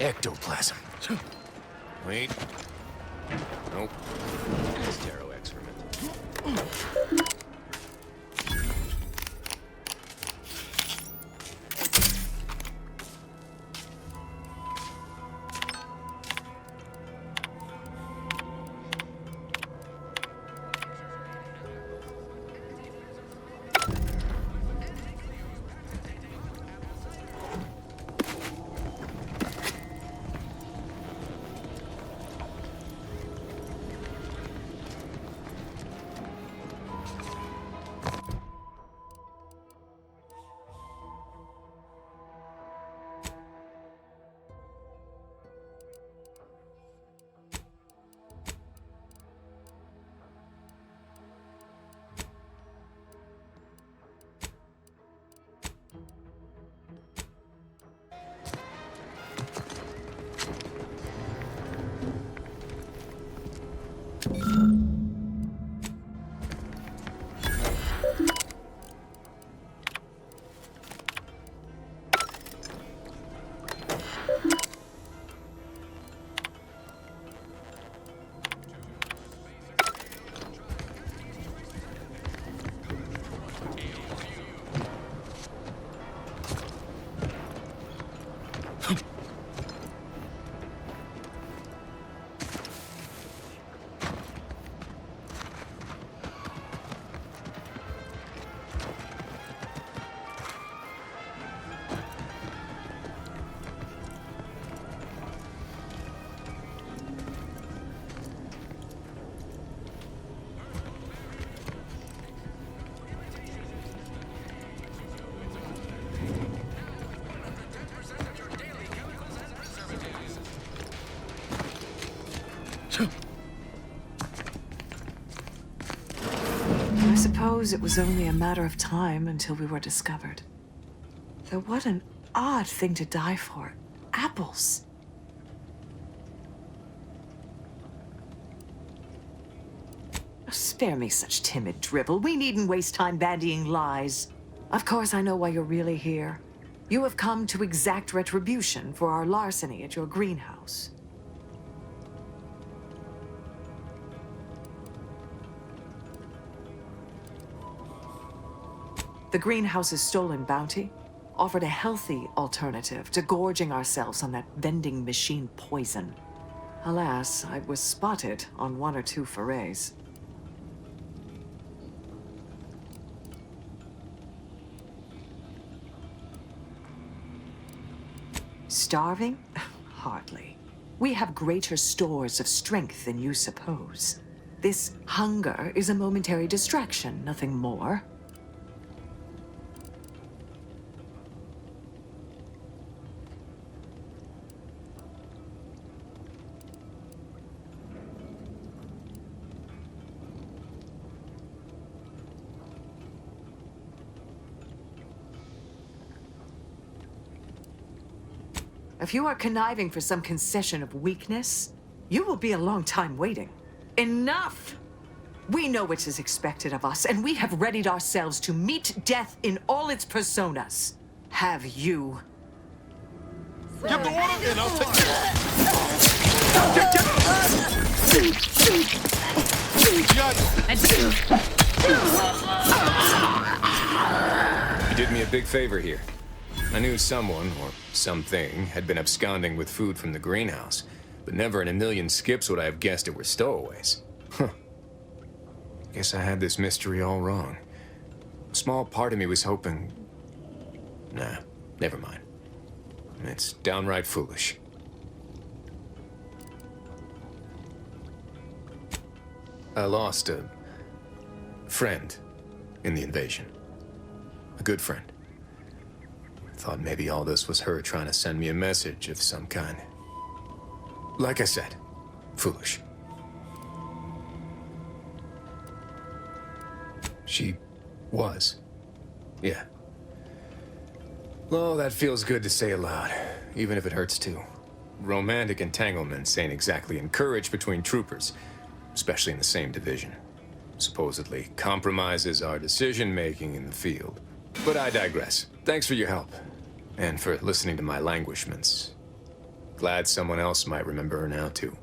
Ectoplasm. Wait. Nope. Stero excrement. I suppose it was only a matter of time until we were discovered. Though what an odd thing to die for. Apples. Spare me such timid drivel. We needn't waste time bandying lies. Of course, I know why you're really here. You have come to exact retribution for our larceny at your greenhouse. The greenhouse's stolen bounty offered a healthy alternative to gorging ourselves on that vending machine poison. Alas, I was spotted on one or two forays. Starving? Hardly. We have greater stores of strength than you suppose. This hunger is a momentary distraction, nothing more. If you are conniving for some concession of weakness, you will be a long time waiting. Enough! We know what is expected of us, and we have readied ourselves to meet death in all its personas. Have you? Give the order, and I'll take it. You did me a big favor here. I knew someone, or something, had been absconding with food from the greenhouse, but never in a million skips would I have guessed it were stowaways. Huh. Guess I had this mystery all wrong. A small part of me was hoping... Nah, never mind. It's downright foolish. I lost a friend in the invasion. A good friend. Thought maybe all this was her trying to send me a message of some kind. Like I said, foolish. She was. Yeah. Oh, that feels good to say aloud, even if it hurts too. Romantic entanglements ain't exactly encouraged between troopers, especially in the same division. Supposedly compromises our decision-making in the field. But I digress. Thanks for your help. And for listening to my languishments. Glad someone else might remember her now, too.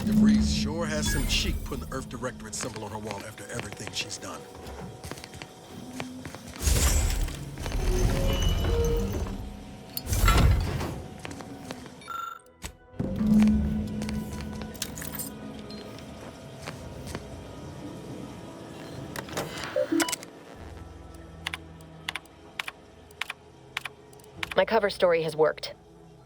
DeVries sure has some cheek putting the Earth Directorate symbol on her wall after everything she's done. My cover story has worked.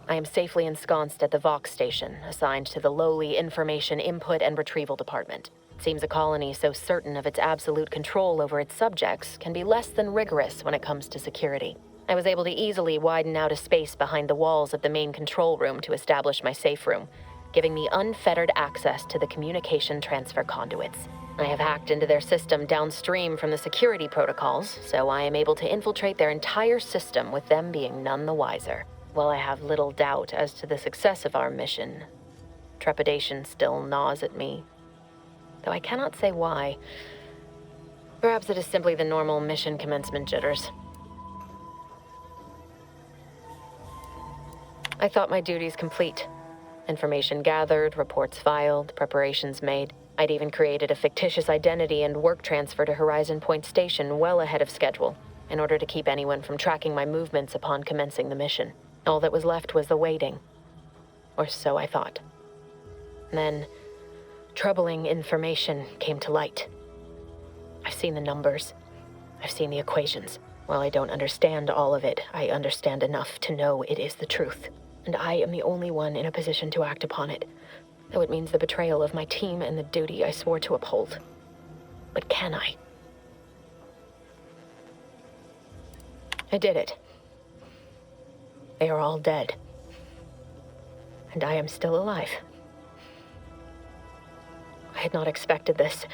I am safely ensconced at the Vox station, assigned to the lowly Information Input and Retrieval Department. It seems a colony so certain of its absolute control over its subjects can be less than rigorous when it comes to security. I was able to easily widen out a space behind the walls of the main control room to establish my safe room, giving me unfettered access to the communication transfer conduits. I have hacked into their system downstream from the security protocols, so I am able to infiltrate their entire system with them being none the wiser. While I have little doubt as to the success of our mission, trepidation still gnaws at me, though I cannot say why. Perhaps it is simply the normal mission commencement jitters. I thought my duties complete. Information gathered, reports filed, preparations made. I'd even created a fictitious identity and work transfer to Horizon Point Station well ahead of schedule, in order to keep anyone from tracking my movements upon commencing the mission. All that was left was the waiting. Or so I thought. Then, troubling information came to light. I've seen the numbers. I've seen the equations. While I don't understand all of it, I understand enough to know it is the truth. And I am the only one in a position to act upon it, though it means the betrayal of my team and the duty I swore to uphold. But can I? I did it. They are all dead. And I am still alive. I had not expected this.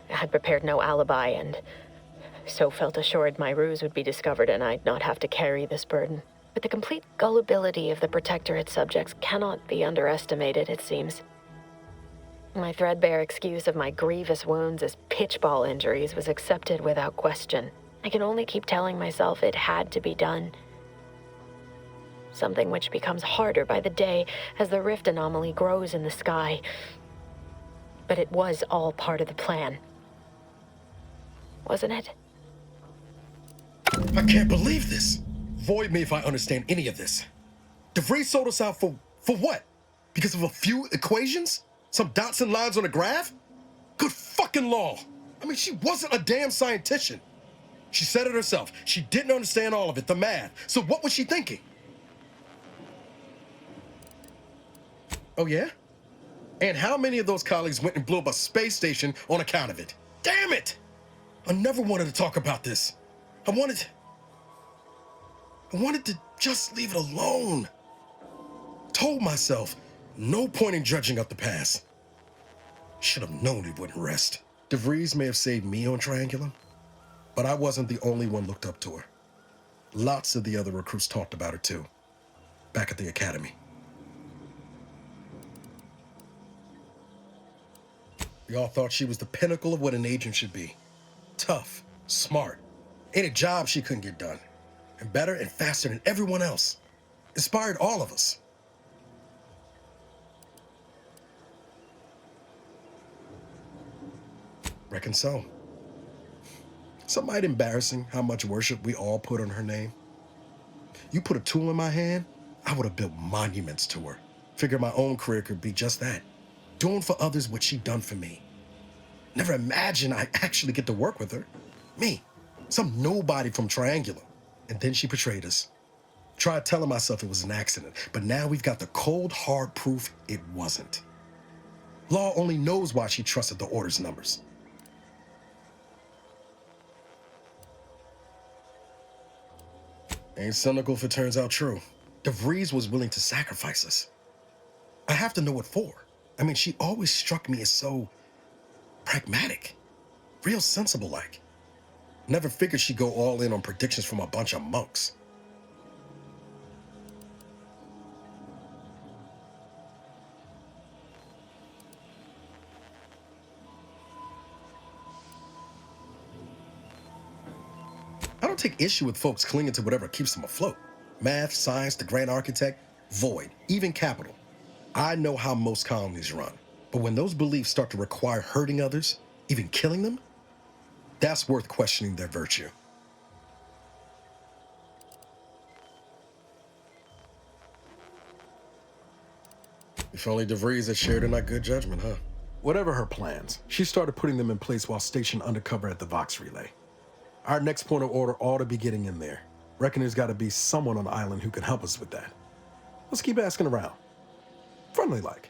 I had prepared no alibi, and so felt assured my ruse would be discovered and I'd not have to carry this burden. But the complete gullibility of the Protectorate subjects cannot be underestimated, it seems. My threadbare excuse of my grievous wounds as pitchball injuries was accepted without question. I can only keep telling myself it had to be done. Something which becomes harder by the day as the rift anomaly grows in the sky. But it was all part of the plan. Wasn't it? I can't believe this. Void me if I understand any of this. DeVries sold us out for what? Because of a few equations? Some dots and lines on a graph? Good fucking law. I mean, she wasn't a damn scientist. She said it herself. She didn't understand all of it, the math. So what was she thinking? Oh, yeah? And how many of those colleagues went and blew up a space station on account of it? Damn it! I never wanted to talk about this. I wanted to just leave it alone. Told myself, no point in dredging up the past. Should have known it wouldn't rest. DeVries may have saved me on Triangulum, but I wasn't the only one looked up to her. Lots of the other recruits talked about her too, back at the academy. We all thought she was the pinnacle of what an agent should be. Tough, smart, ain't a job she couldn't get done. And better and faster than everyone else. Inspired all of us. Reckon so. Some might embarrassing how much worship we all put on her name. You put a tool in my hand, I would have built monuments to her. Figured my own career could be just that. Doing for others what she done for me. Never imagined I'd actually get to work with her. Me, some nobody from Triangulum. And then she betrayed us. Tried telling myself it was an accident, but now we've got the cold, hard proof it wasn't. Law only knows why she trusted the Order's numbers. Ain't cynical if it turns out true. DeVries was willing to sacrifice us. I have to know what for. I mean, she always struck me as so pragmatic, real sensible-like. Never figured she'd go all in on predictions from a bunch of monks. I don't take issue with folks clinging to whatever keeps them afloat. Math, science, the grand architect, void, even capital. I know how most colonies run. But when those beliefs start to require hurting others, even killing them, that's worth questioning their virtue. If only DeVries had shared in that good judgment, huh? Whatever her plans, she started putting them in place while stationed undercover at the Vox Relay. Our next point of order ought to be getting in there. Reckon there's got to be someone on the island who can help us with that. Let's keep asking around. Friendly like.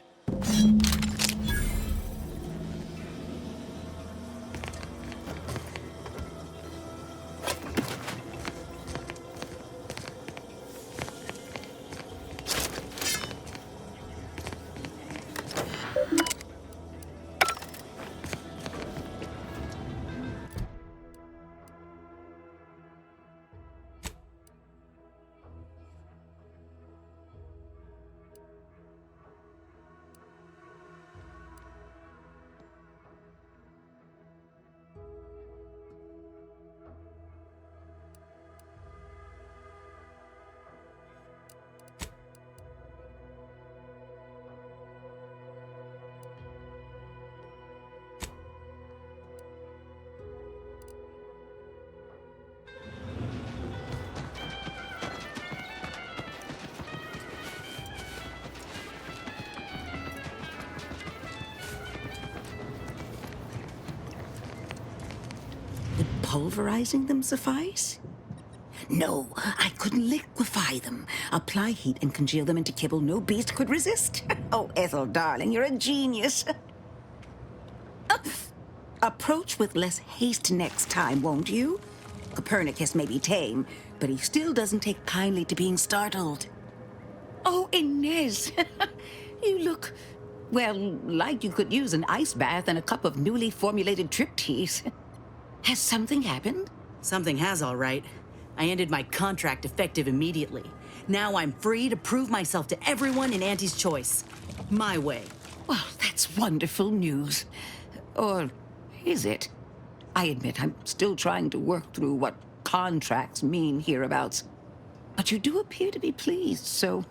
Pulverizing them suffice? No, I couldn't liquefy them. Apply heat and congeal them into kibble no beast could resist. Oh, Ethel, darling, you're a genius. Approach with less haste next time, won't you? Copernicus may be tame, but he still doesn't take kindly to being startled. Oh, Inez, you look, well, like you could use an ice bath and a cup of newly formulated triptease. Has something happened? Something has, all right. I ended my contract effective immediately. Now I'm free to prove myself to everyone in Auntie's Choice. My way. Well, that's wonderful news. Or is it? I admit I'm still trying to work through what contracts mean hereabouts. But you do appear to be pleased, so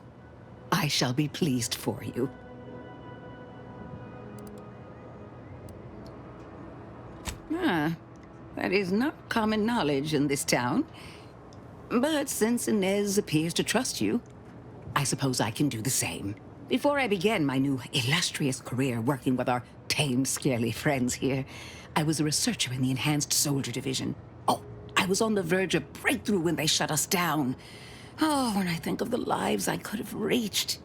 I shall be pleased for you. That is not common knowledge in this town. But since Inez appears to trust you, I suppose I can do the same. Before I began my new illustrious career working with our tame, scarily friends here, I was a researcher in the Enhanced Soldier Division. Oh, I was on the verge of breakthrough when they shut us down. Oh, when I think of the lives I could have reached.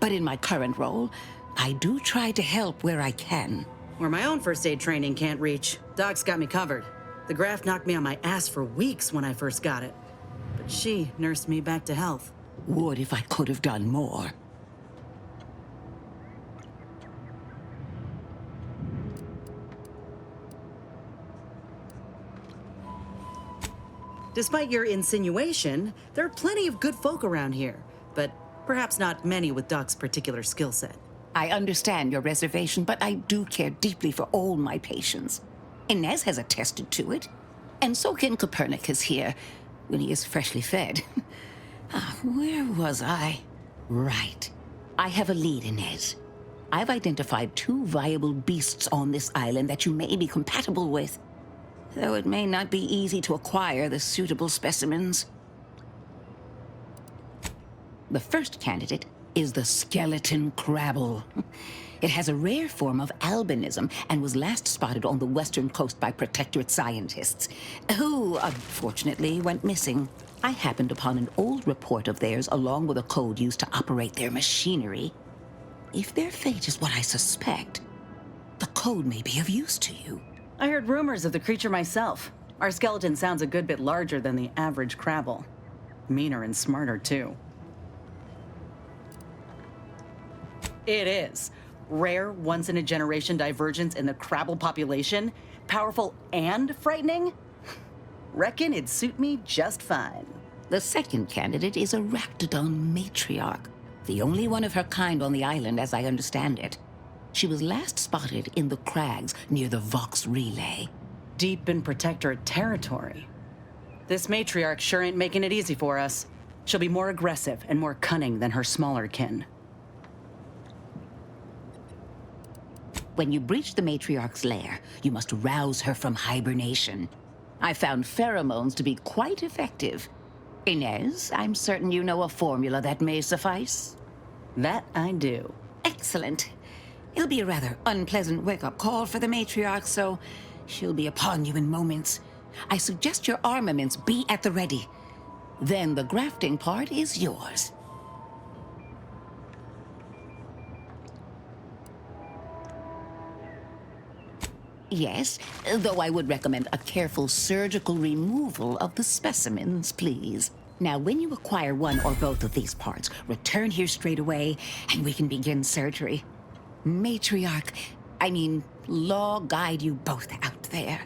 But in my current role, I do try to help where I can. Where my own first aid training can't reach, Doc's got me covered. The graft knocked me on my ass for weeks when I first got it. But she nursed me back to health. Would if I could have done more. Despite your insinuation, there are plenty of good folk around here, but perhaps not many with Doc's particular skill set. I understand your reservation, but I do care deeply for all my patients. Inez has attested to it, and so can Copernicus here, when he is freshly fed. Where was I? Right. I have a lead, Inez. I've identified 2 viable beasts on this island that you may be compatible with, though it may not be easy to acquire the suitable specimens. The first candidate is the skeleton crabble. It has a rare form of albinism and was last spotted on the western coast by protectorate scientists, who unfortunately went missing. I happened upon an old report of theirs along with a code used to operate their machinery. If their fate is what I suspect, the code may be of use to you. I heard rumors of the creature myself. Our skeleton sounds a good bit larger than the average crabble. Meaner and smarter, too. It is. Rare, once-in-a-generation divergence in the crabble population. Powerful and frightening. Reckon it'd suit me just fine. The second candidate is a Ractodon matriarch, the only one of her kind on the island as I understand it. She was last spotted in the crags near the Vox Relay. Deep in protectorate territory. This matriarch sure ain't making it easy for us. She'll be more aggressive and more cunning than her smaller kin. When you breach the matriarch's lair, you must rouse her from hibernation. I found pheromones to be quite effective. Inez, I'm certain you know a formula that may suffice. That I do. Excellent. It'll be a rather unpleasant wake-up call for the matriarch, so she'll be upon you in moments. I suggest your armaments be at the ready. Then the grafting part is yours. Yes, though I would recommend a careful surgical removal of the specimens, please. Now, when you acquire one or both of these parts, return here straight away, and we can begin surgery. Law guide you both out there.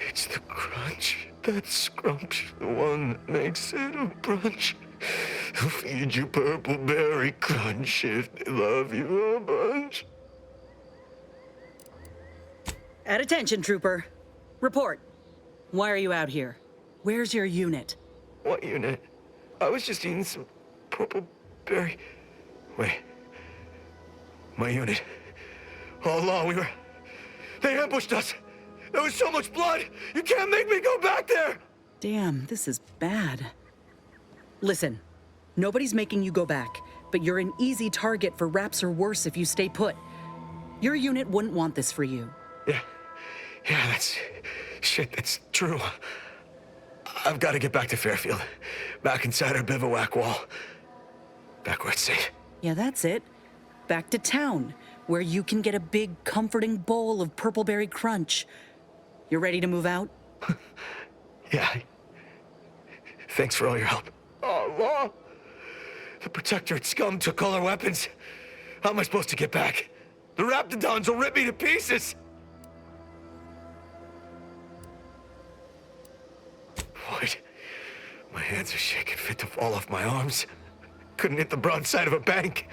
It's the crunch. That scrumptious, the one that makes it a brunch. Who feed you purple berry crunch if they love you a bunch. At attention, Trooper. Report. Why are you out here? Where's your unit? What unit? I was just eating some purple berry. Wait. My unit. All along they ambushed us. There was so much blood. You can't make me go back there. Damn, this is bad. Listen, nobody's making you go back, but you're an easy target for Raps or worse if you stay put. Your unit wouldn't want this for you. Yeah, that's true. I've got to get back to Fairfield. Back inside our bivouac wall. Back where it's safe. Yeah, that's it. Back to town, where you can get a big, comforting bowl of purpleberry crunch. You ready to move out? Yeah. Thanks for all your help. Oh, Law! The Protectorate scum took all our weapons. How am I supposed to get back? The Raptidons will rip me to pieces! Void. My hands are shaking fit to fall off my arms. Couldn't hit the broad side of a bank.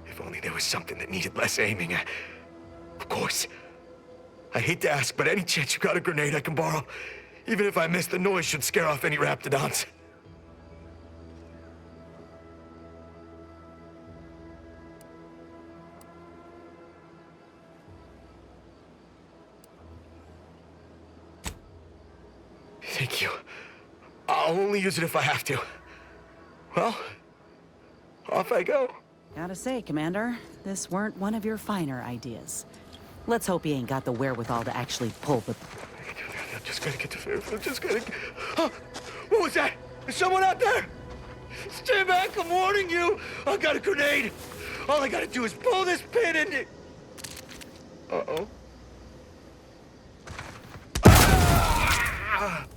If only there was something that needed less aiming. Of course. I hate to ask, but any chance you got a grenade I can borrow? Even if I miss, the noise should scare off any Raptidons. Thank you. I'll only use it if I have to. Well, off I go. Gotta say, Commander, this weren't one of your finer ideas. Let's hope he ain't got the wherewithal to actually pull the... I'm just gotta get to Fairfield. Just gotta... Oh, what was that? Is someone out there? Stay back, I'm warning you. I got a grenade. All I gotta do is pull this pin and it... Uh-oh. Ah!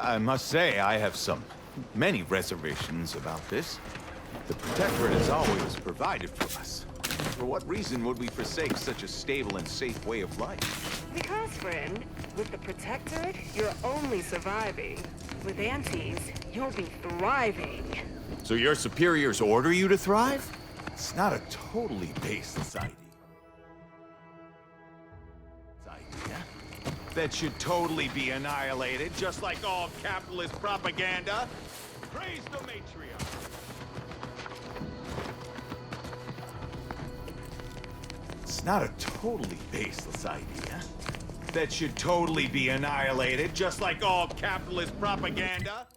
I must say, I have many reservations about this. The Protectorate has always provided for us. For what reason would we forsake such a stable and safe way of life? Because, friend, with the Protectorate, you're only surviving. With Antes, you'll be thriving. So your superiors order you to thrive? It's not a totally base society. That should totally be annihilated, just like all capitalist propaganda. Praise the matriarch. It's not a totally base society, huh? That should totally be annihilated, just like all capitalist propaganda.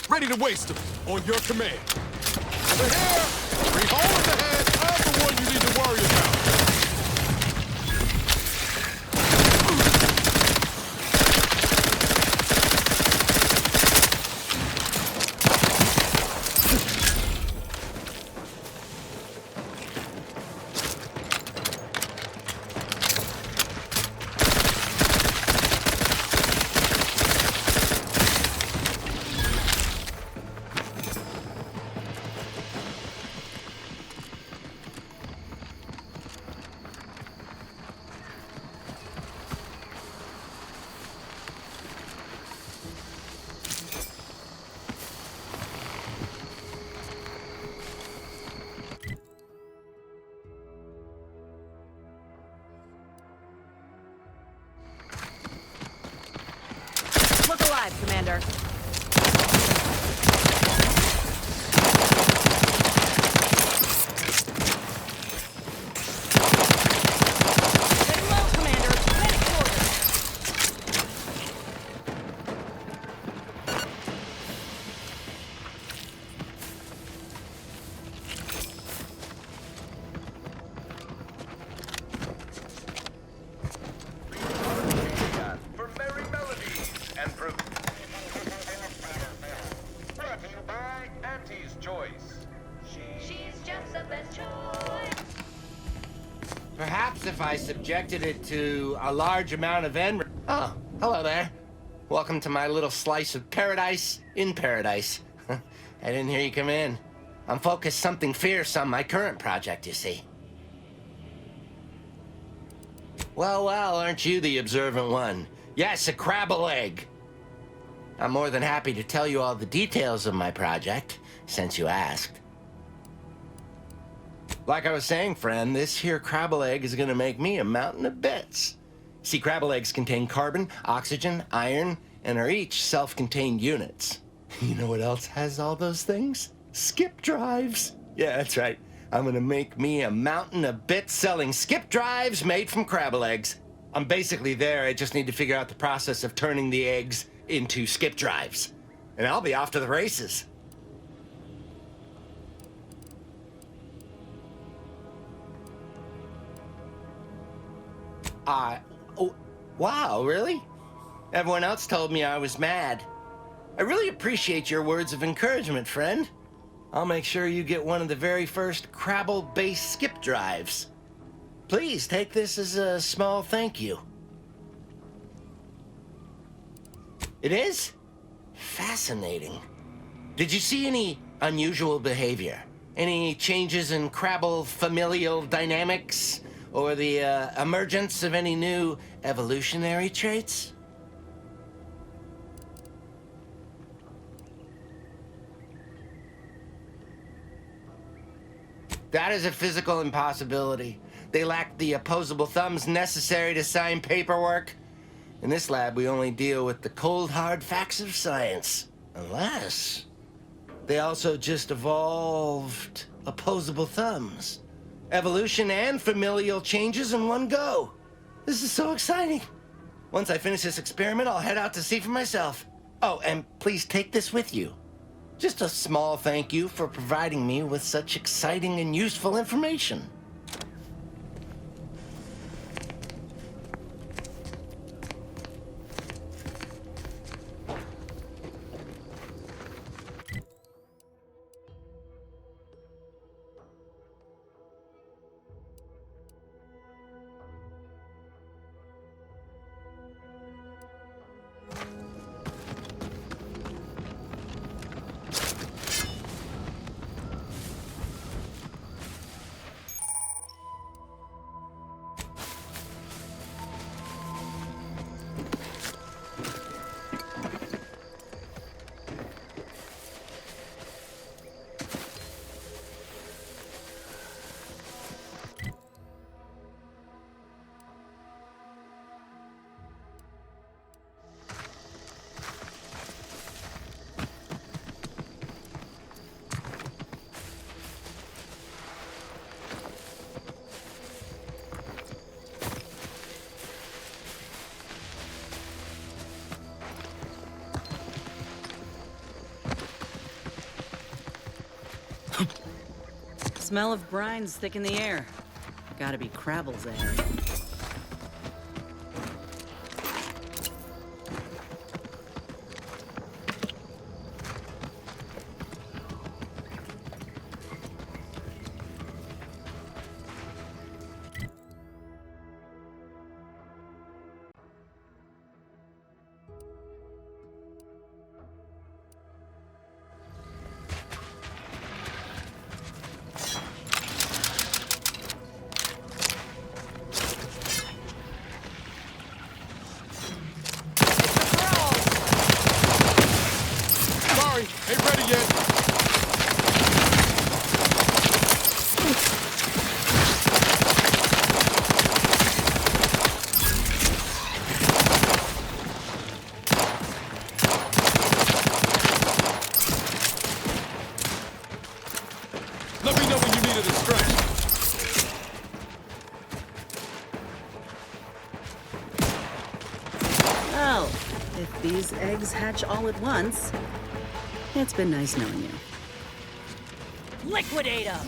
Ready to waste them on your command. Over here! Three hole in the head. I'm the one you need to worry about. look alive, Commander. Getting low, Commander. Heading forward. For merry melodies and brought to you by Auntie's Choice. She's just the best choice. Perhaps if I subjected it to a large amount of envy. Oh, hello there. Welcome to my little slice of paradise in paradise. I didn't hear you come in. I'm focused something fierce on my current project, you see. Well, aren't you the observant one? Yes, a crabble egg. I'm more than happy to tell you all the details of my project, since you asked. Like I was saying, friend, this here crabble egg is gonna make me a mountain of bits. See, crabble eggs contain carbon, oxygen, iron, and are each self-contained units. You know what else has all those things? Skip drives. Yeah, that's right. I'm gonna make me a mountain of bits selling skip drives made from crabble eggs. I'm basically there. I just need to figure out the process of turning the eggs into skip drives. And I'll be off to the races. Oh, wow, really? Everyone else told me I was mad. I really appreciate your words of encouragement, friend. I'll make sure you get one of the very first crabble-based skip drives. Please take this as a small thank you. It is? Fascinating. Did you see any unusual behavior? Any changes in crabble familial dynamics? Or the emergence of any new evolutionary traits? That is a physical impossibility. They lack the opposable thumbs necessary to sign paperwork. In this lab, we only deal with the cold, hard facts of science. Unless they also just evolved opposable thumbs. Evolution and familial changes in one go. This is so exciting. Once I finish this experiment, I'll head out to see for myself. Oh, and please take this with you. Just a small thank you for providing me with such exciting and useful information. Smell of brine's thick in the air. Gotta be Crabble's egg. If these eggs hatch all at once, it's been nice knowing you. Liquidate them!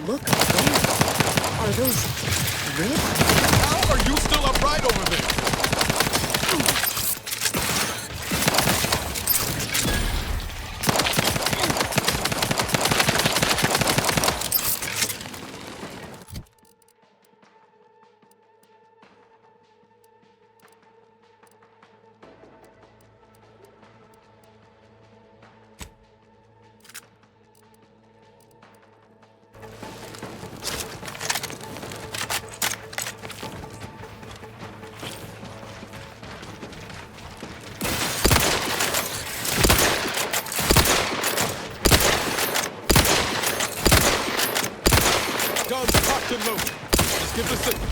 Look, are those ribs? How are you still upright over there? Guns cocked and loaded. Just give the signal.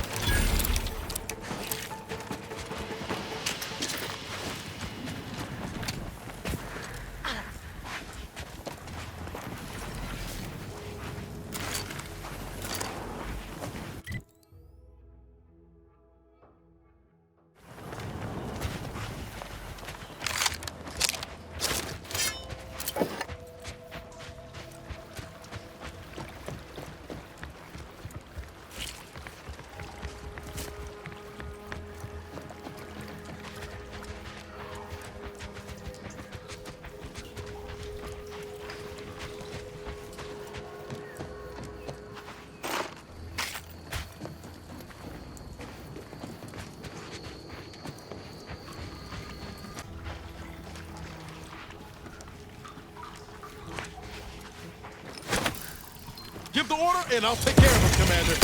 Give the order, and I'll take care of him, Commander.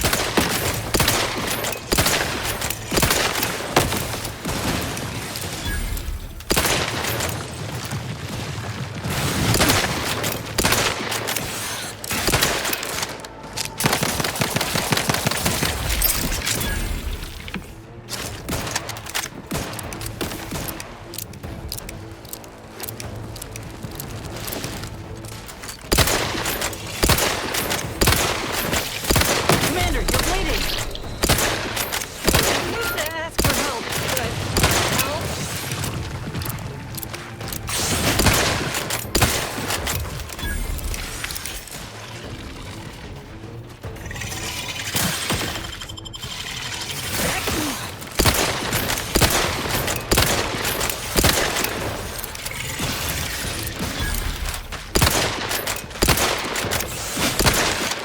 Commander, you're waiting! I used to ask for help, but help?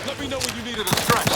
Let me know when you needed a stretch.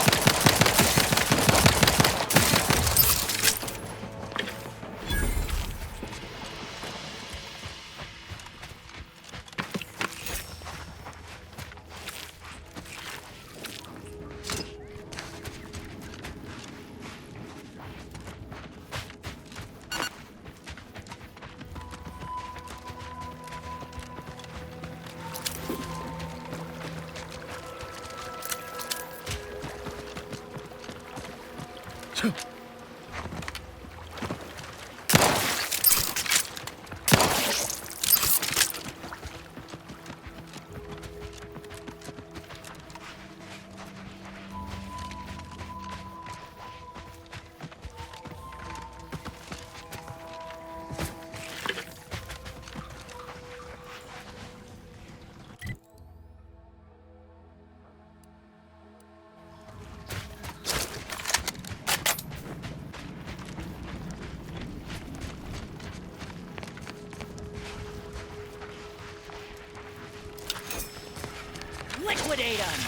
Liquidate them!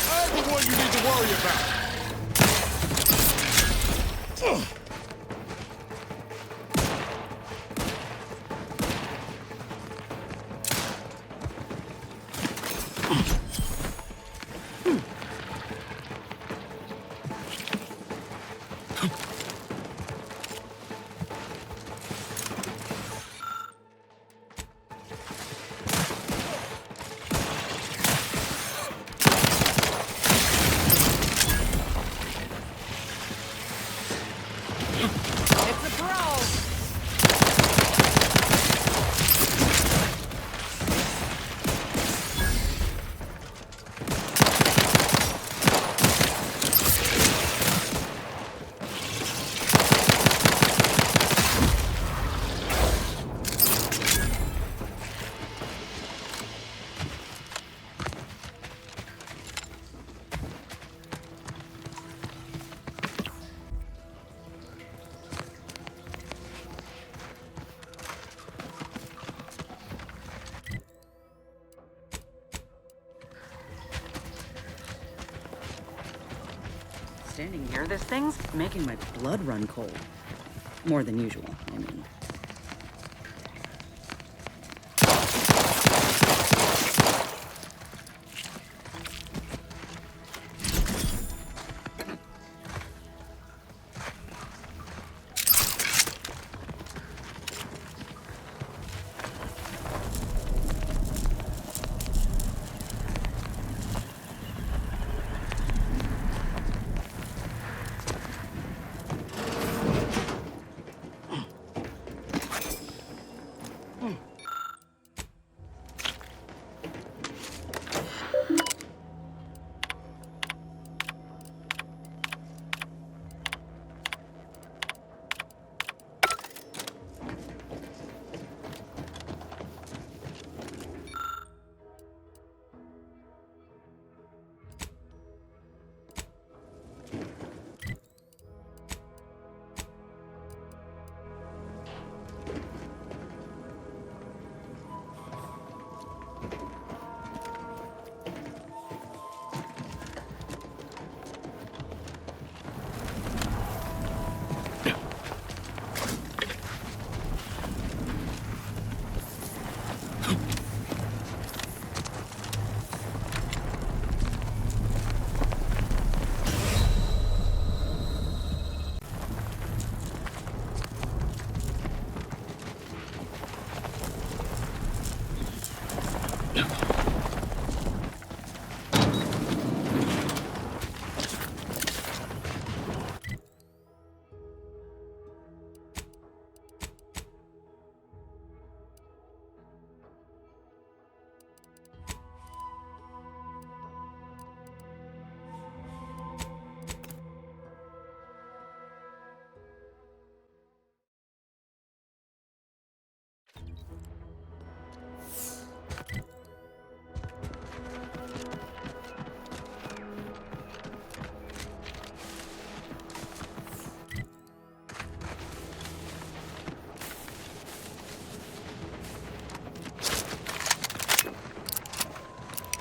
I'm the one you need to worry about. It's a pro! Standing near this thing's making my blood run cold. More than usual, I mean.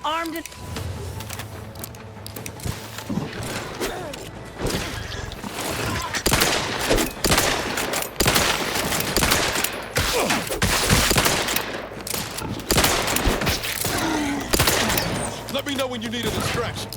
Armed and... Let me know when you need a distraction.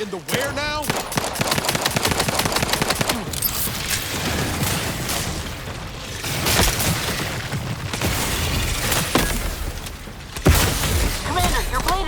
in the where now? Commander, you're bleeding.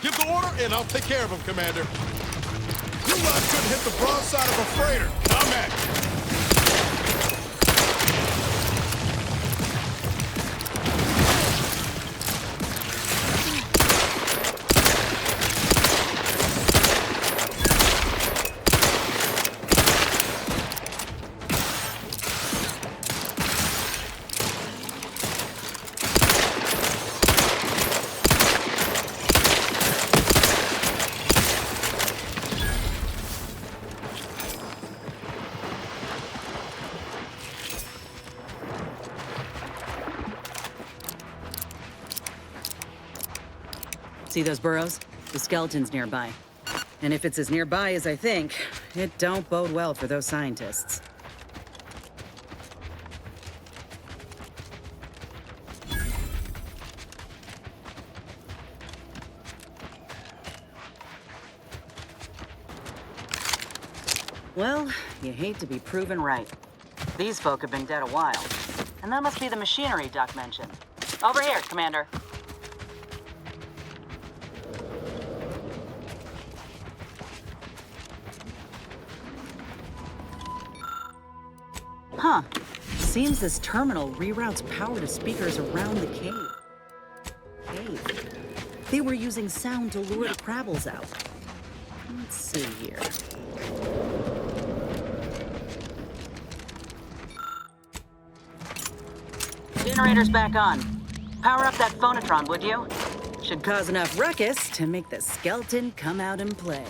Give the order, and I'll take care of him, Commander. You lot couldn't hit the broadside of a freighter. I'm at you. See those burrows? The skeleton's nearby. And if it's as nearby as I think, it don't bode well for those scientists. Well, you hate to be proven right. These folk have been dead a while. And that must be the machinery Duck mentioned. Over here, Commander. Huh. Seems this terminal reroutes power to speakers around the cave. They were using sound to lure the Crabbles out. Let's see here. Generator's back on. Power up that phonotron, would you? Should cause enough ruckus to make the skeleton come out and play.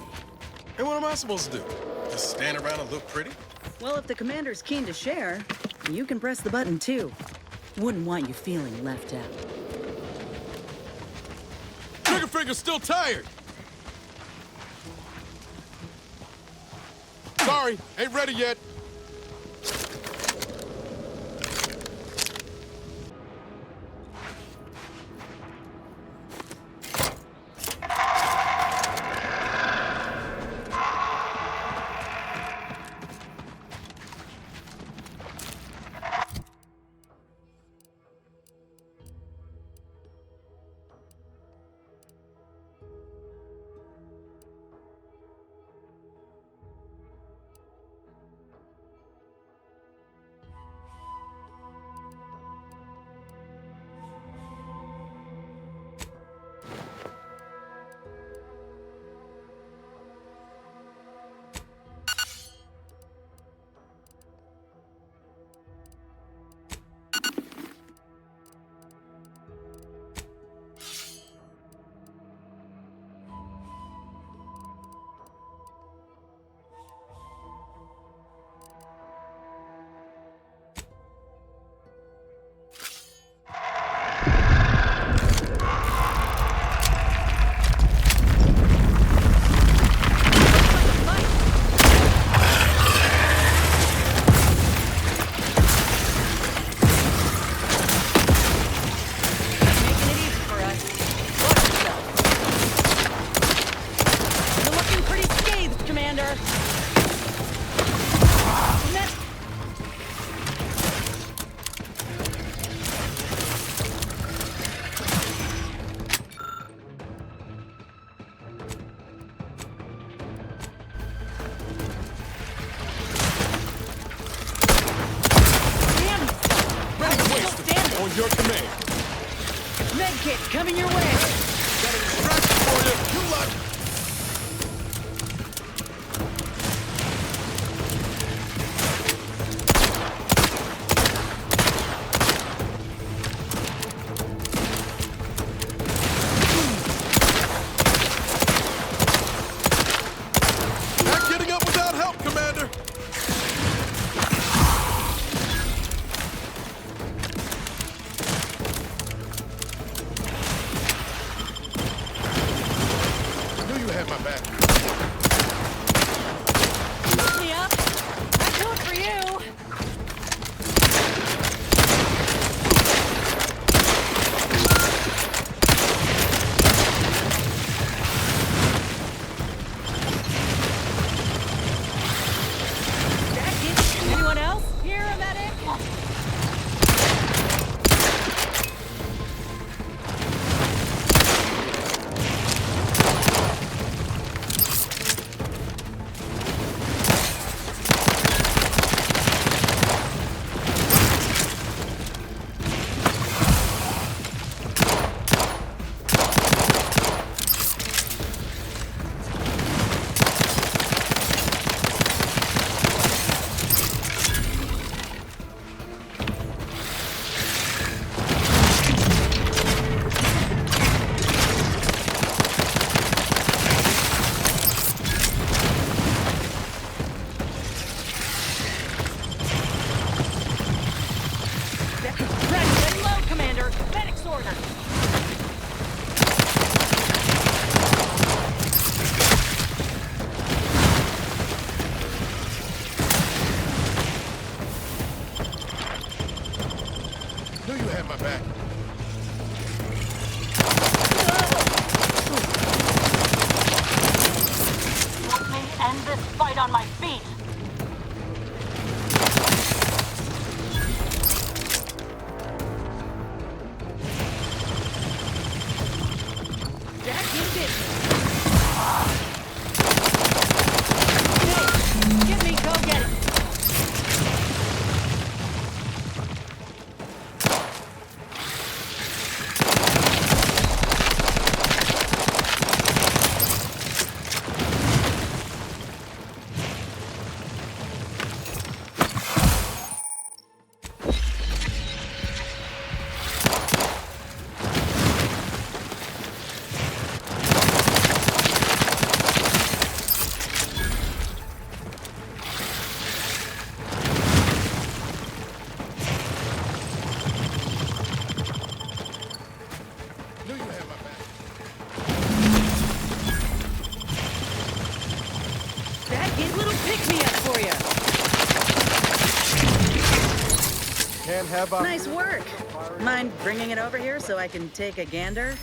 And what am I supposed to do? Just stand around and look pretty? Well, if the commander's keen to share, you can press the button too. Wouldn't want you feeling left out. Triggerfinger's still tired! Sorry, ain't ready yet. Your command. Medkit coming your way. Got a distraction for you. Good luck. Not getting up without help, Commander. My back. Look me up. I do it for you. Anyone else? Here, a medic. have my back. Let me end this fight on my feet. Jack, you did. Hey, get me, go get it. Knew you had my back. Jack, get a little pick-me-up for you. Can't have our... Nice work. Mind bringing it over here so I can take a gander?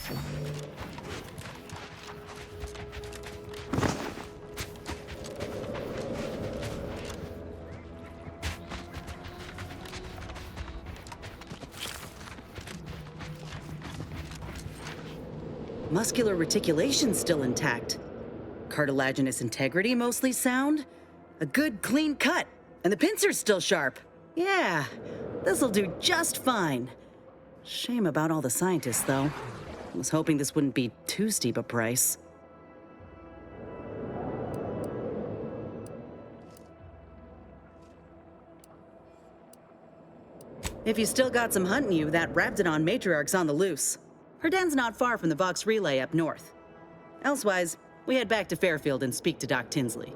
Muscular reticulation's still intact. Cartilaginous integrity mostly sound. A good clean cut. And the pincer's still sharp. Yeah, this'll do just fine. Shame about all the scientists, though. I was hoping this wouldn't be too steep a price. If you still got some hunting you, that Raptidon matriarch's on the loose. Her den's not far from the Vox Relay up north. Elsewise, we head back to Fairfield and speak to Doc Tinsley.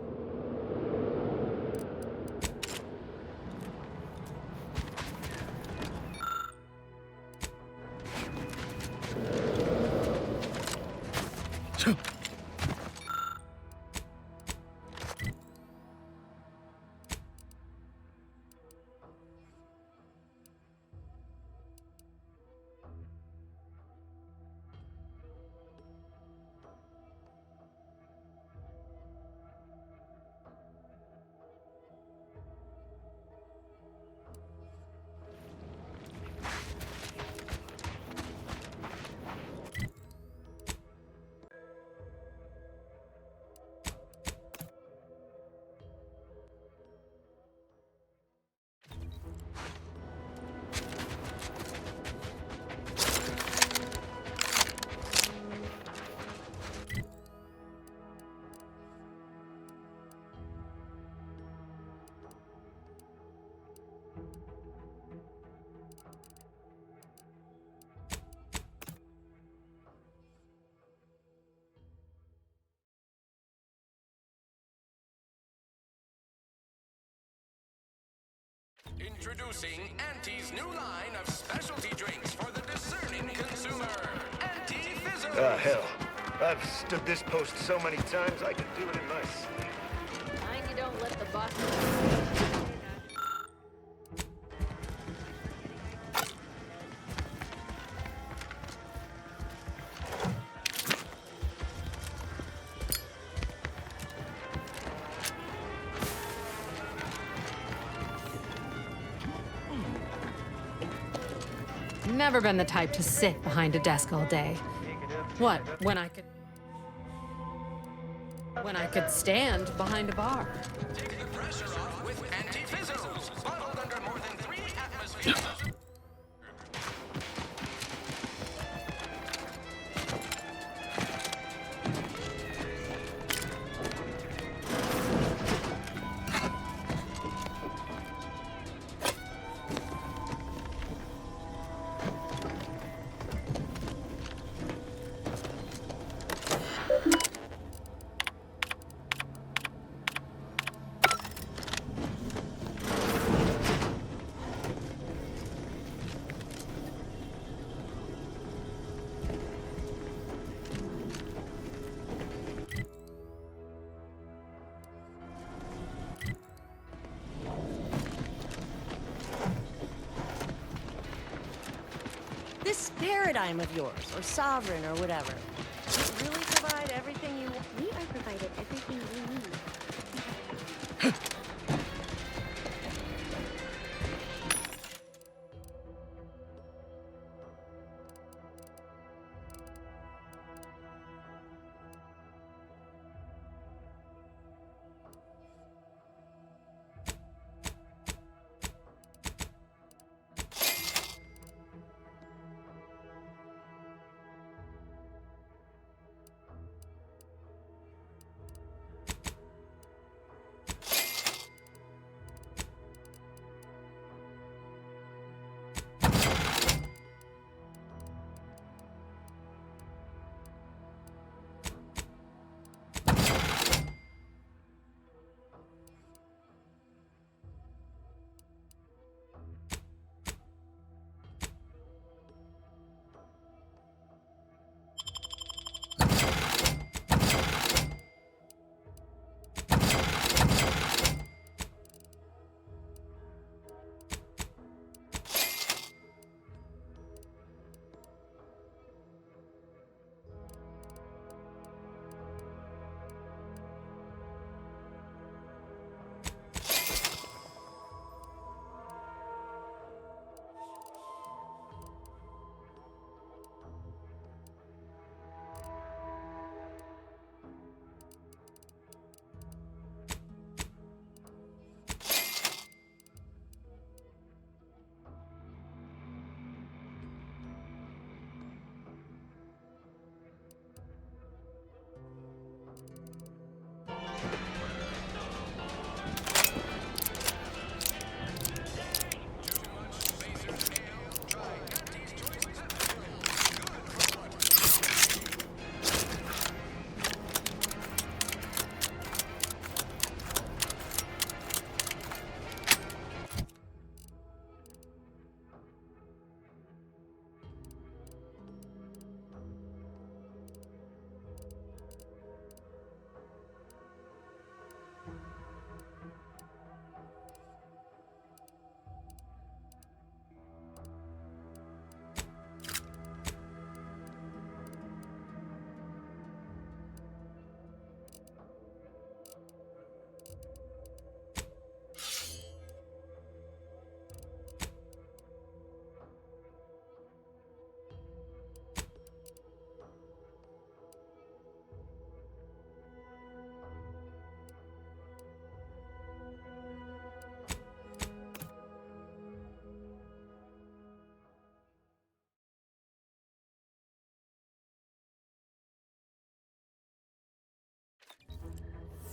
Introducing Auntie's new line of specialty drinks for the discerning consumer. Anti-Fizzles. Hell. I've stood this post so many times I could do it in my sleep. Mind you don't let the boss. Never been the type to sit behind a desk all day. What, when I could stand behind a bar? Take the pressure off with Anti-Fizzles. Bottled under more than 3 atmospheres. paradigm of yours, or sovereign, or whatever. You really provide everything you want. We are provided everything we need.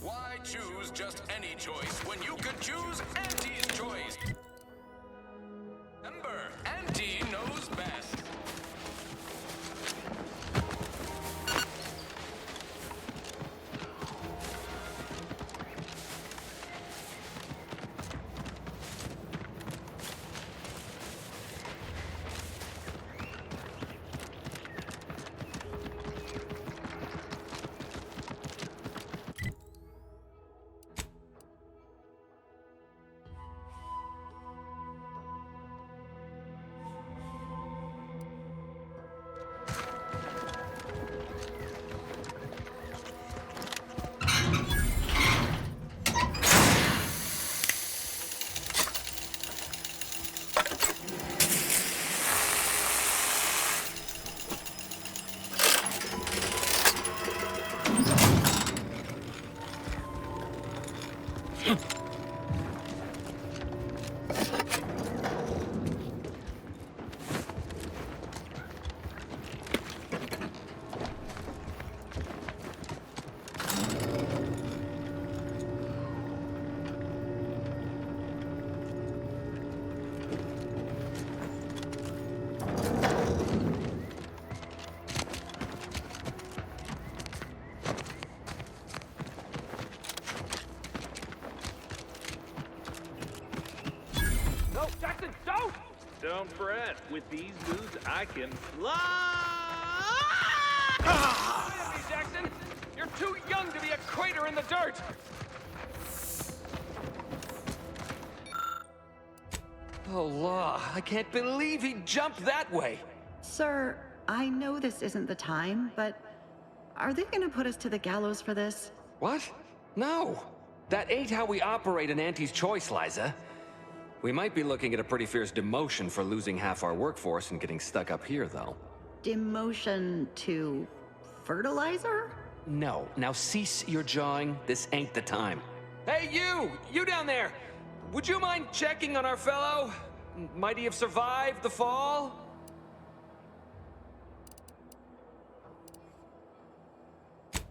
Why choose just any choice when you could choose Auntie's choice? Remember, Auntie knows best. Don't fret. With these boots, I can fly! Look at me, Jackson! You're too young to be a crater in the dirt! Oh, law. I can't believe he jumped that way. Sir, I know this isn't the time, but are they gonna put us to the gallows for this? What? No! That ain't how we operate in Auntie's Choice, Liza. We might be looking at a pretty fierce demotion for losing half our workforce and getting stuck up here, though. Demotion to fertilizer? No. Now cease your jawing. This ain't the time. Hey, you! You down there! Would you mind checking on our fellow? Might he have survived the fall?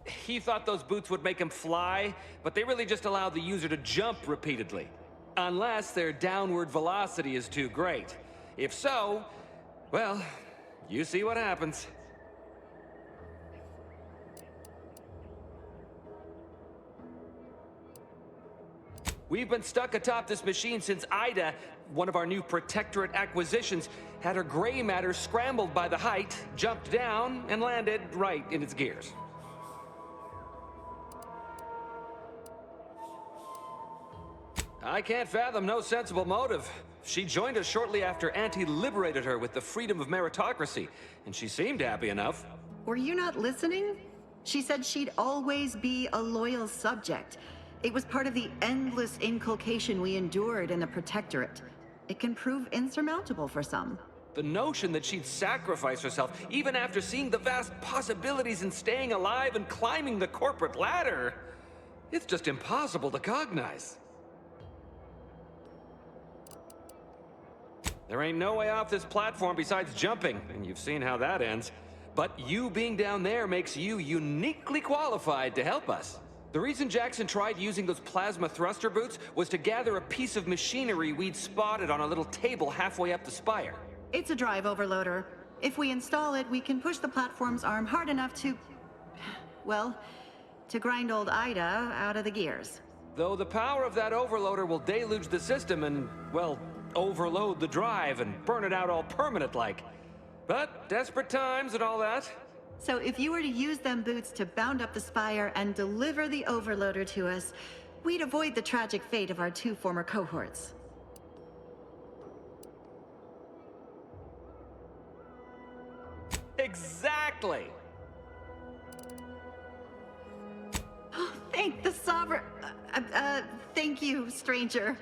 He thought those boots would make him fly, but they really just allow the user to jump repeatedly. Unless their downward velocity is too great. If so, well, you see what happens. We've been stuck atop this machine since Ida, one of our new Protectorate acquisitions, had her gray matter scrambled by the height, jumped down, and landed right in its gears. I can't fathom no sensible motive. She joined us shortly after Auntie liberated her with the freedom of meritocracy, and she seemed happy enough. Were you not listening? She said she'd always be a loyal subject. It was part of the endless inculcation we endured in the Protectorate. It can prove insurmountable for some. The notion that she'd sacrifice herself, even after seeing the vast possibilities in staying alive and climbing the corporate ladder, it's just impossible to cognize. There ain't no way off this platform besides jumping, and you've seen how that ends. But you being down there makes you uniquely qualified to help us. The reason Jackson tried using those plasma thruster boots was to gather a piece of machinery we'd spotted on a little table halfway up the spire. It's a drive overloader. If we install it, we can push the platform's arm hard enough to... well, to grind old Ida out of the gears. Though the power of that overloader will deluge the system and, well, overload the drive and burn it out all permanent-like. But desperate times and all that. So if you were to use them boots to bound up the spire and deliver the overloader to us, we'd avoid the tragic fate of our 2 former cohorts. Exactly! Thank the Sovereign... thank you, stranger.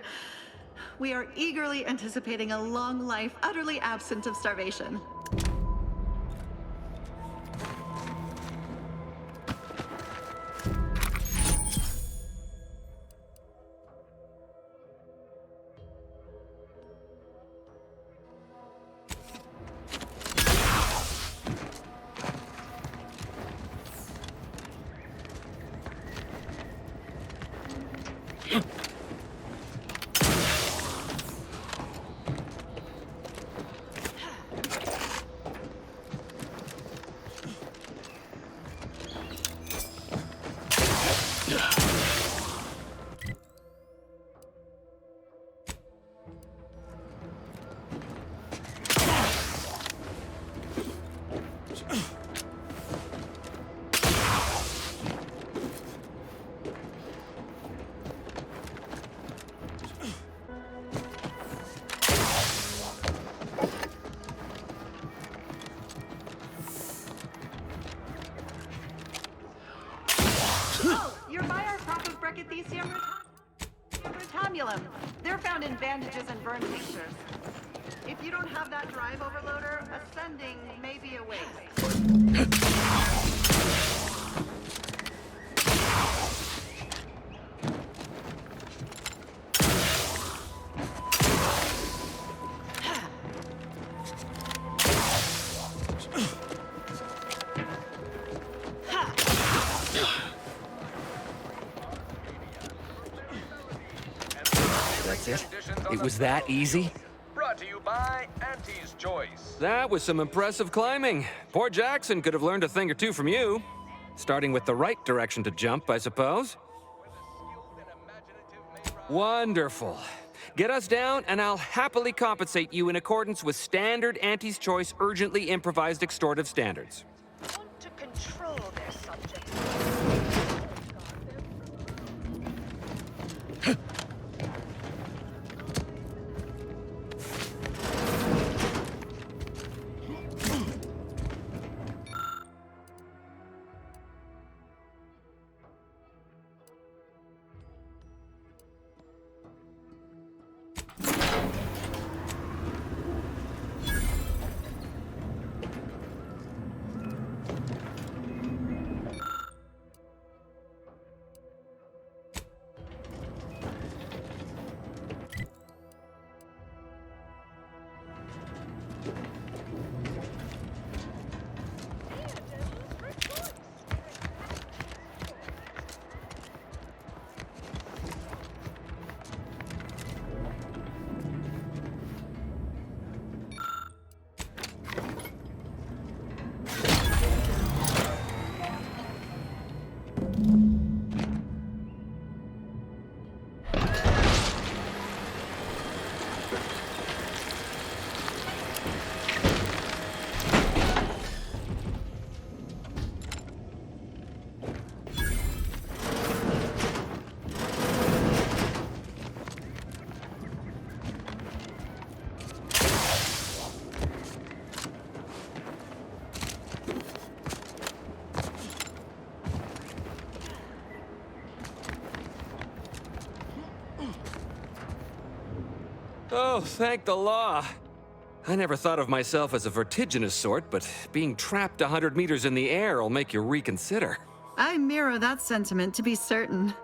We are eagerly anticipating a long life utterly absent of starvation. They're found in bandages and burn pictures. If you don't have that drive overloader, ascending may be a waste. It was that easy? Brought to you by Auntie's Choice. That was some impressive climbing. Poor Jackson could have learned a thing or two from you. Starting with the right direction to jump, I suppose. Wonderful. Get us down, and I'll happily compensate you in accordance with standard Auntie's Choice urgently improvised extortive standards. Want to control their subjects. Oh, thank the law. I never thought of myself as a vertiginous sort, but being trapped 100 meters in the air will make you reconsider. I mirror that sentiment, to be certain.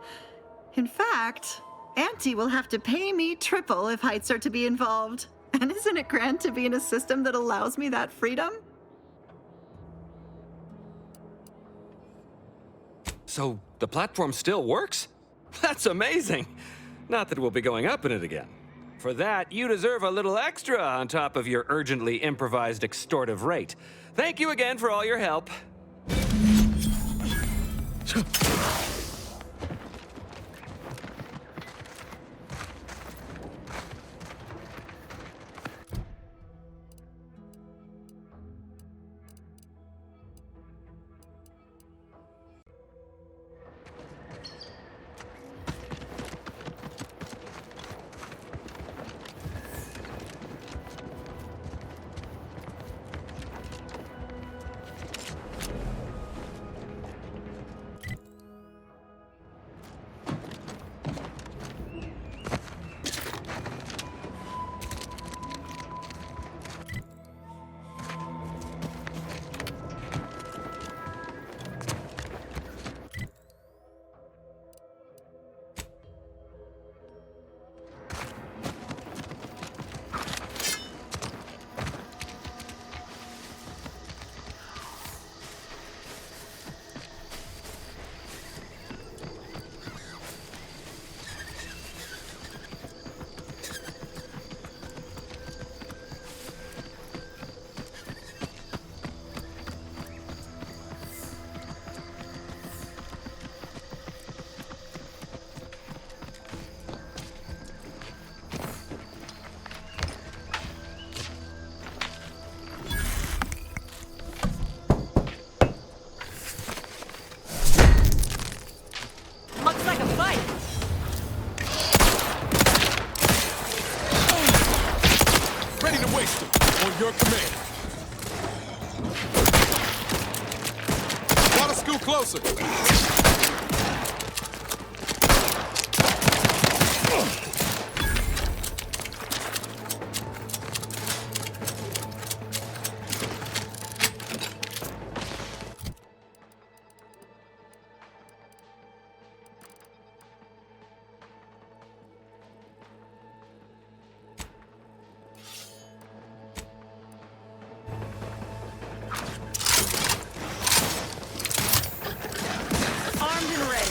In fact, Auntie will have to pay me triple if heights are to be involved. And isn't it grand to be in a system that allows me that freedom? So, the platform still works? That's amazing! Not that we'll be going up in it again. For that, you deserve a little extra on top of your urgently improvised extortive rate. Thank you again for all your help. Looks like a fight. Ready to waste them on your command. Gotta scoot closer. Armed and ready.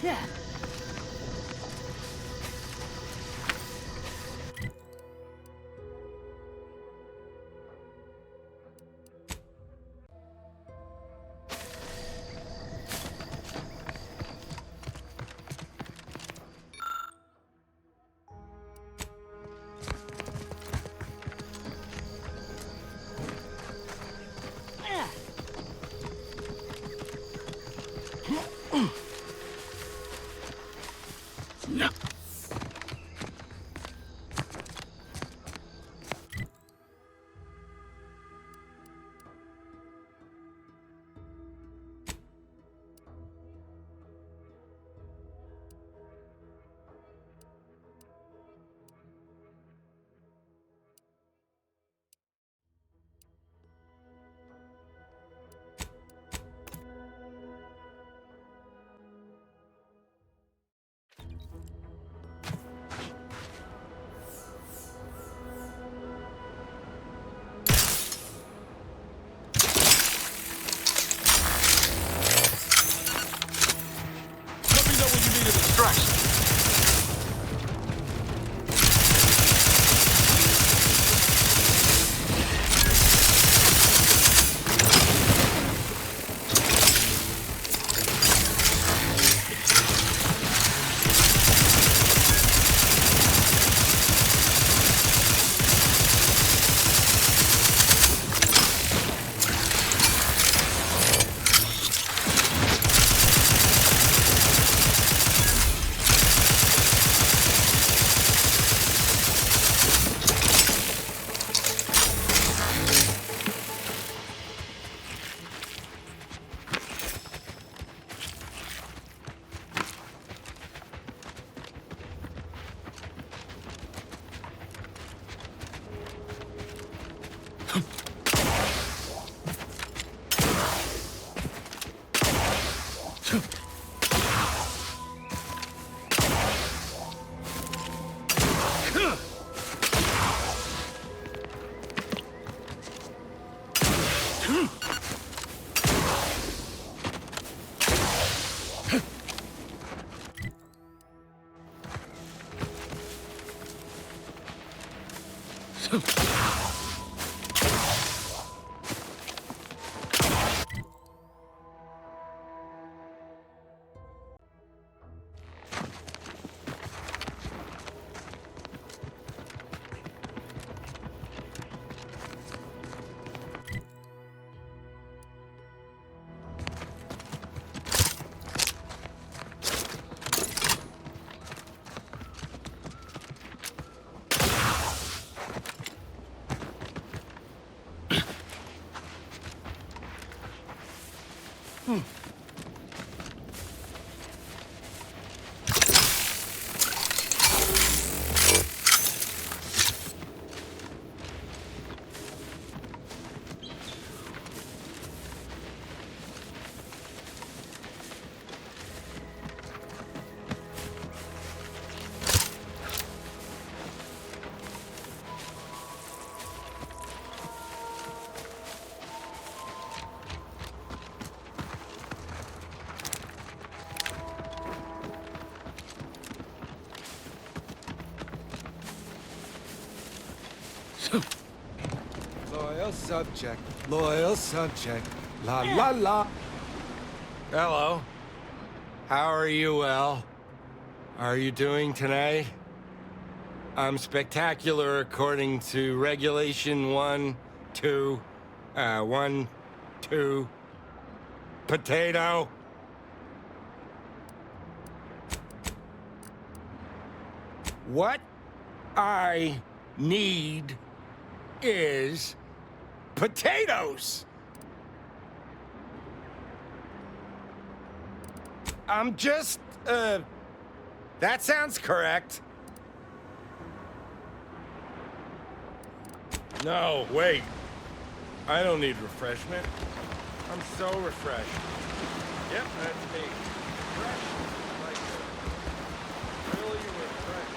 Yeah. Loyal subject, la la la. Hello. How are you, El? Are you doing tonight? I'm spectacular according to regulation 1, 2, 1, 2. Potato. What I need is potatoes! I'm just, that sounds correct. No, wait. I don't need refreshment. I'm so refreshed. Yep, that's me. Fresh. Like really refreshed.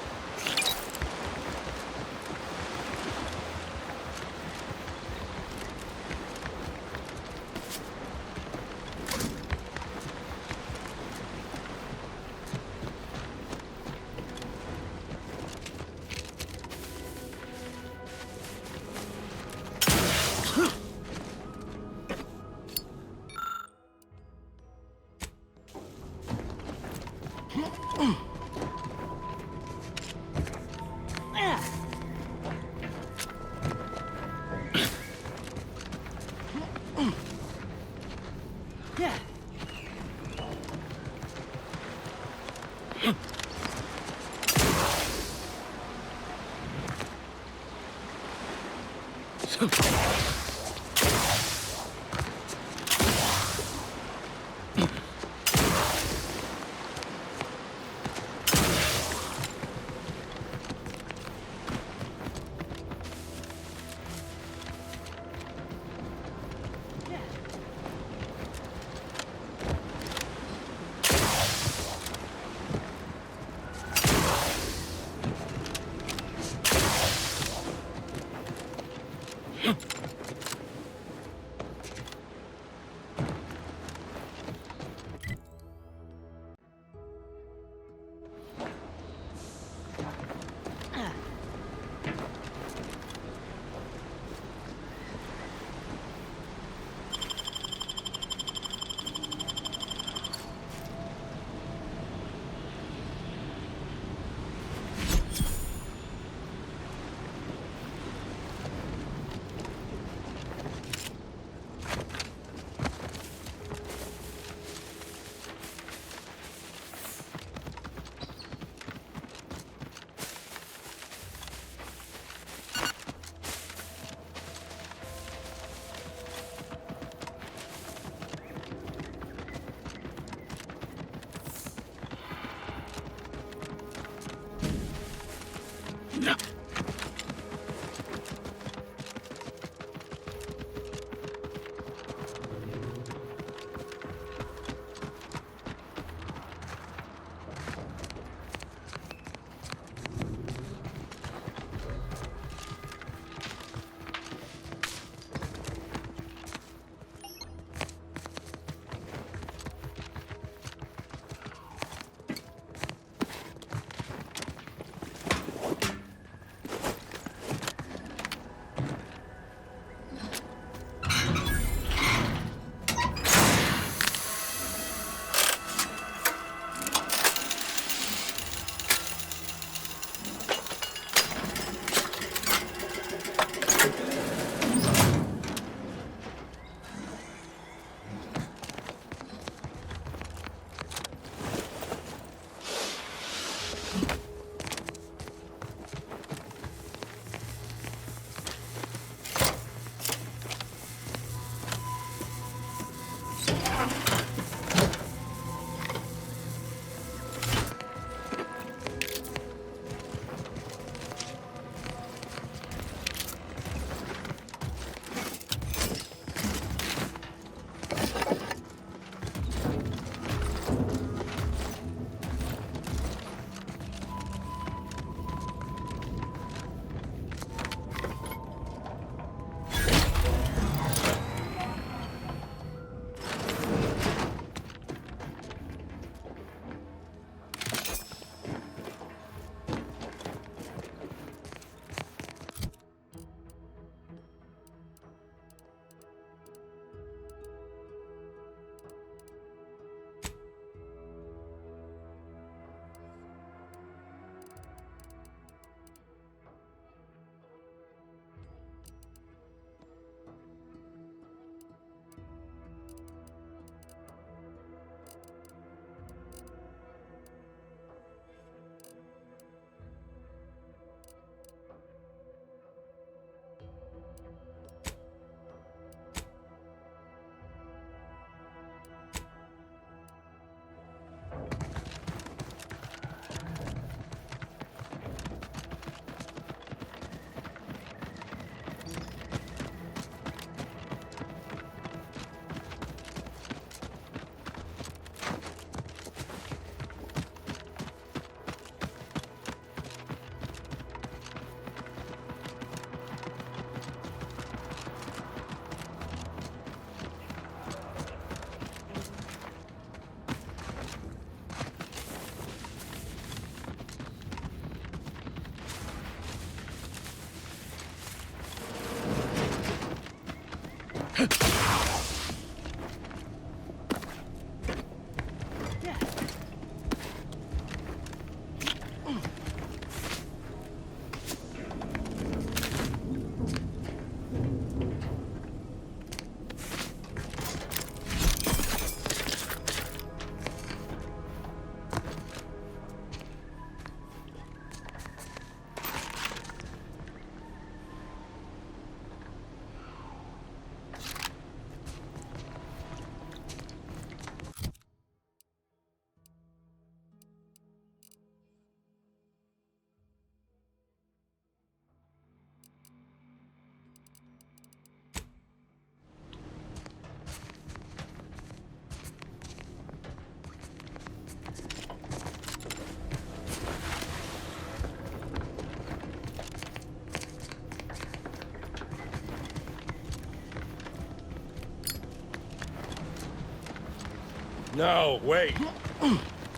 No, wait.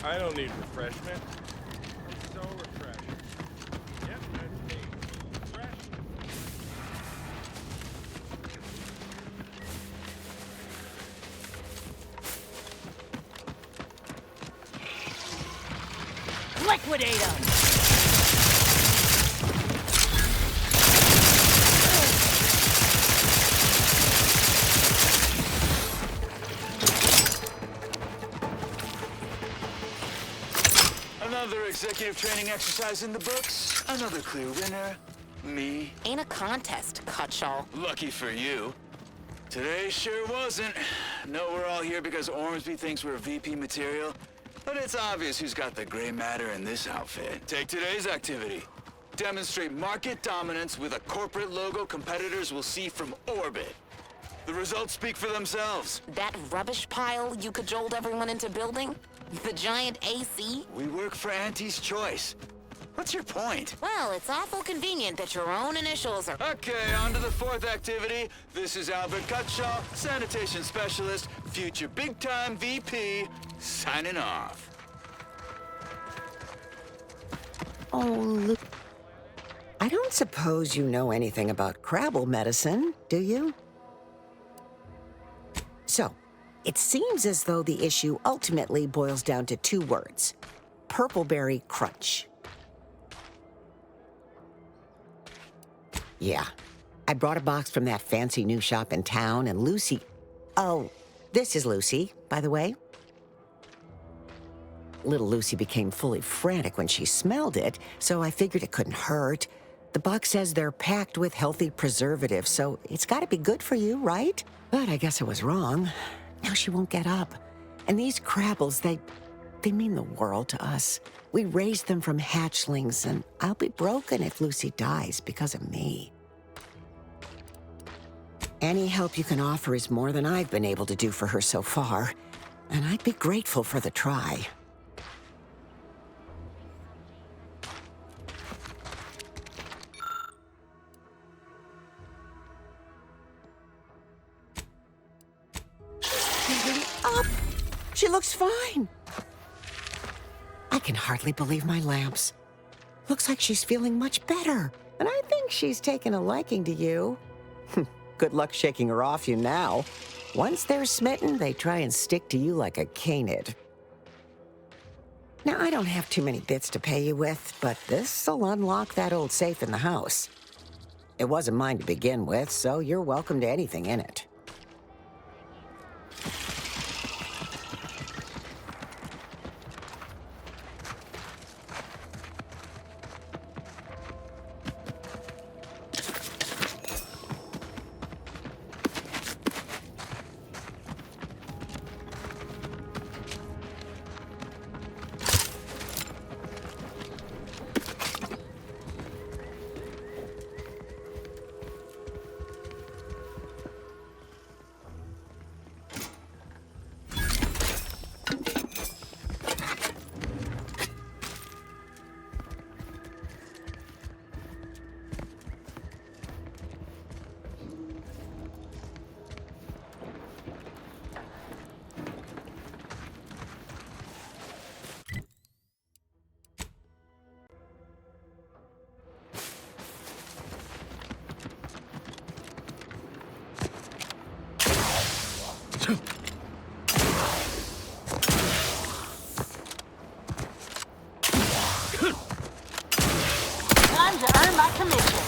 I don't need refreshment. I'm so refreshed. Yep, that's me. Fresh. Liquidate them! Another executive training exercise in the books. Another clear winner. Me. Ain't a contest, Cutshaw. Lucky for you. Today sure wasn't. No, we're all here because Ormsby thinks we're VP material. But it's obvious who's got the gray matter in this outfit. Take today's activity. Demonstrate market dominance with a corporate logo competitors will see from orbit. The results speak for themselves. That rubbish pile you cajoled everyone into building? The giant AC? We work for Auntie's Choice. What's your point? Well, it's awful convenient that your own initials are... Okay, on to the fourth activity. This is Albert Cutshaw, sanitation specialist, future big-time VP, signing off. Oh, look. I don't suppose you know anything about Crabble medicine, do you? So, it seems as though the issue ultimately boils down to 2 words. Purpleberry crunch. Yeah. I brought a box from that fancy new shop in town, and Lucy... Oh, this is Lucy, by the way. Little Lucy became fully frantic when she smelled it, so I figured it couldn't hurt. The box says they're packed with healthy preservatives, so it's gotta be good for you, right? But I guess I was wrong. Now she won't get up. And these Crabbles, they mean the world to us. We raised them from hatchlings, and I'll be broken if Lucy dies because of me. Any help you can offer is more than I've been able to do for her so far, and I'd be grateful for the try. Up! She looks fine. I can hardly believe my lamps. Looks like she's feeling much better, and I think she's taken a liking to you. Good luck shaking her off you now. Once they're smitten, they try and stick to you like a canid. Now, I don't have too many bits to pay you with, but this'll unlock that old safe in the house. It wasn't mine to begin with, so you're welcome to anything in it. got commission.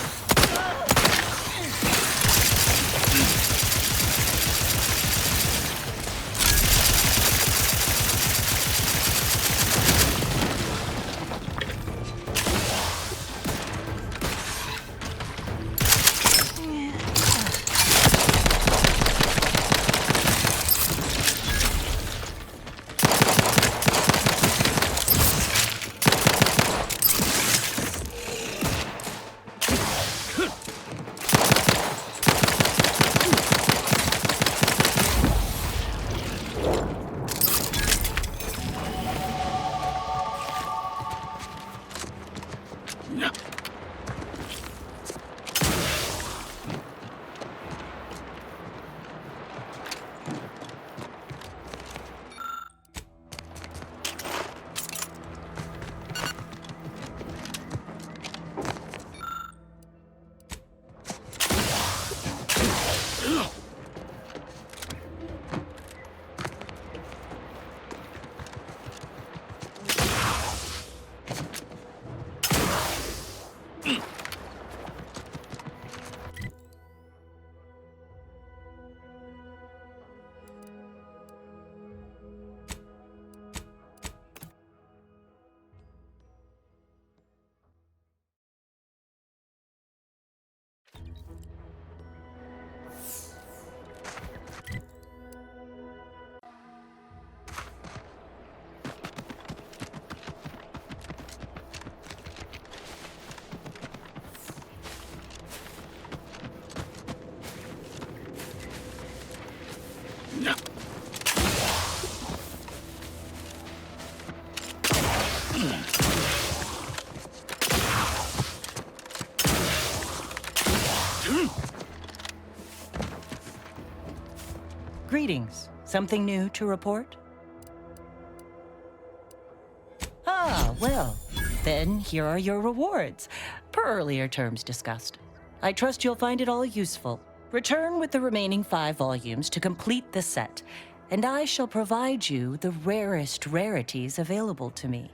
Greetings. Something new to report? Ah, well, then here are your rewards, per earlier terms discussed. I trust you'll find it all useful. Return with the remaining 5 volumes to complete the set, and I shall provide you the rarest rarities available to me.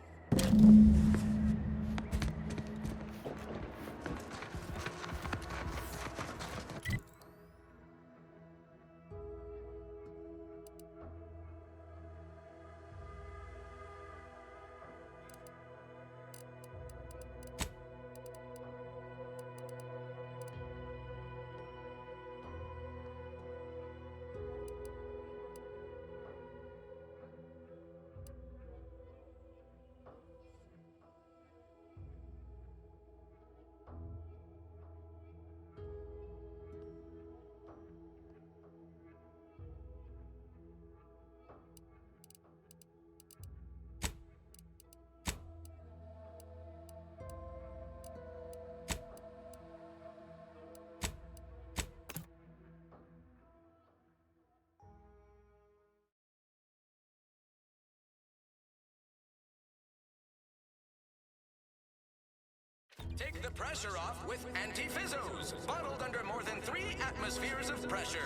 Take the pressure off with Anti-Fizzos, bottled under more than 3 atmospheres of pressure.